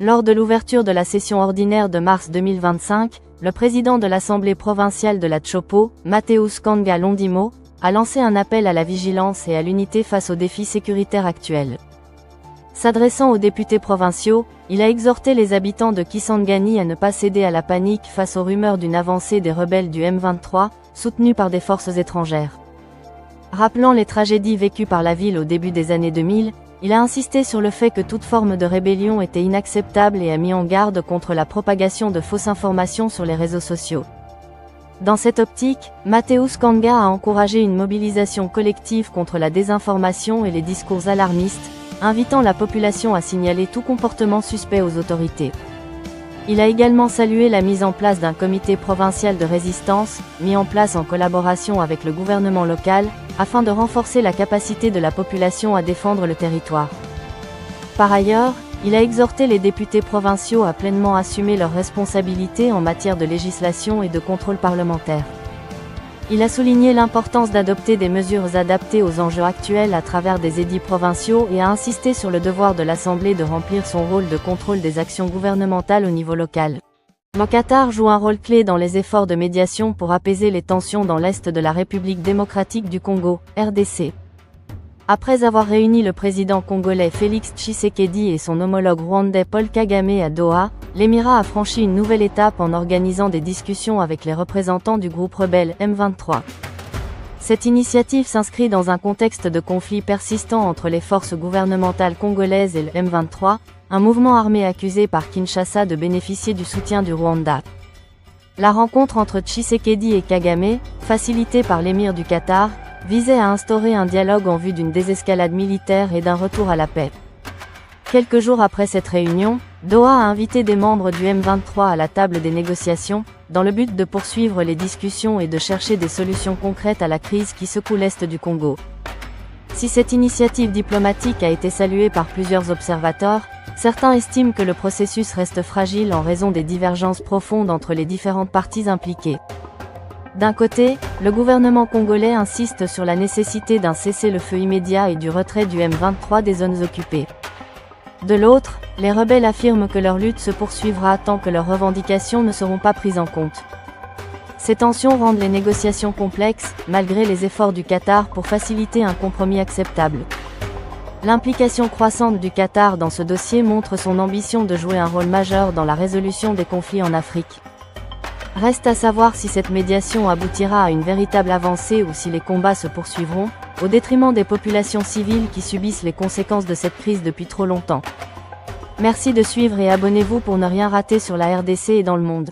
Lors de l'ouverture de la session ordinaire de mars 2025, le président de l'Assemblée provinciale de la Tshopo, Mathéus Kanga Londimo, a lancé un appel à la vigilance et à l'unité face aux défis sécuritaires actuels. S'adressant aux députés provinciaux, il a exhorté les habitants de Kisangani à ne pas céder à la panique face aux rumeurs d'une avancée des rebelles du M23, soutenus par des forces étrangères. Rappelant les tragédies vécues par la ville au début des années 2000, il a insisté sur le fait que toute forme de rébellion était inacceptable et a mis en garde contre la propagation de fausses informations sur les réseaux sociaux. Dans cette optique, Mathéus Kanga a encouragé une mobilisation collective contre la désinformation et les discours alarmistes, invitant la population à signaler tout comportement suspect aux autorités. Il a également salué la mise en place d'un comité provincial de résistance, mis en place en collaboration avec le gouvernement local, afin de renforcer la capacité de la population à défendre le territoire. Par ailleurs, il a exhorté les députés provinciaux à pleinement assumer leurs responsabilités en matière de législation et de contrôle parlementaire. Il a souligné l'importance d'adopter des mesures adaptées aux enjeux actuels à travers des édits provinciaux et a insisté sur le devoir de l'Assemblée de remplir son rôle de contrôle des actions gouvernementales au niveau local. Le Qatar joue un rôle clé dans les efforts de médiation pour apaiser les tensions dans l'Est de la République démocratique du Congo, RDC. Après avoir réuni le président congolais Félix Tshisekedi et son homologue rwandais Paul Kagame à Doha, l'Émirat a franchi une nouvelle étape en organisant des discussions avec les représentants du groupe rebelle M23. Cette initiative s'inscrit dans un contexte de conflit persistant entre les forces gouvernementales congolaises et le M23, un mouvement armé accusé par Kinshasa de bénéficier du soutien du Rwanda. La rencontre entre Tshisekedi et Kagame, facilitée par l'émir du Qatar, visait à instaurer un dialogue en vue d'une désescalade militaire et d'un retour à la paix. Quelques jours après cette réunion, Doha a invité des membres du M23 à la table des négociations, dans le but de poursuivre les discussions et de chercher des solutions concrètes à la crise qui secoue l'Est du Congo. Si cette initiative diplomatique a été saluée par plusieurs observateurs, certains estiment que le processus reste fragile en raison des divergences profondes entre les différentes parties impliquées. D'un côté, le gouvernement congolais insiste sur la nécessité d'un cessez-le-feu immédiat et du retrait du M23 des zones occupées. De l'autre, les rebelles affirment que leur lutte se poursuivra tant que leurs revendications ne seront pas prises en compte. Ces tensions rendent les négociations complexes, malgré les efforts du Qatar pour faciliter un compromis acceptable. L'implication croissante du Qatar dans ce dossier montre son ambition de jouer un rôle majeur dans la résolution des conflits en Afrique. Reste à savoir si cette médiation aboutira à une véritable avancée ou si les combats se poursuivront, au détriment des populations civiles qui subissent les conséquences de cette crise depuis trop longtemps. Merci de suivre et abonnez-vous pour ne rien rater sur la RDC et dans le monde.